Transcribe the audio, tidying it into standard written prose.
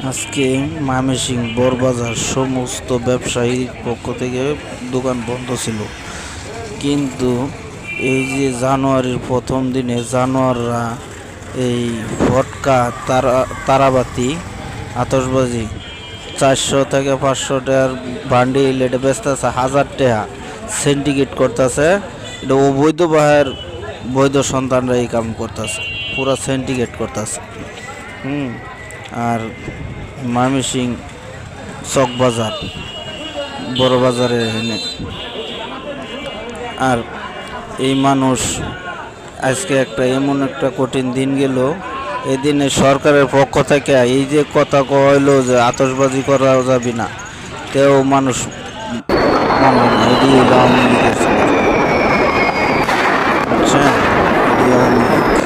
আজকে ময়মনসিংহ বড়বাজার সমস্ত ব্যবসায়ীর পক্ষ থেকে দোকান বন্ধ ছিল। কিন্তু এই যে জানুয়ারির প্রথম দিনে জানোয়াররা এই ফটকা তারাবাতি আতশবাজি 400 থেকে 500 টাকার বান্ডিল এটা বেচতেছে 1000 টাকা, সিন্ডিকেট করতেছে। এটা অবৈধ বাহের বৈধ সন্তানরা এই কাম করতেছে, পুরা সিন্ডিকেট করতেছে। আর ময়মনসিংহ চক বাজার বড় বাজারে এনে আর এই মানুষ আজকে এমন একটা কঠিন দিন গেল। এই দিনে সরকারের পক্ষ থেকে এই যে কথা কইলো যে আতশবাজি করা যাবে না, তেও মানুষ মানে না। এটি হলো আওয়ামী লীগের, বুঝছেন, এটি আওয়ামী লীগ।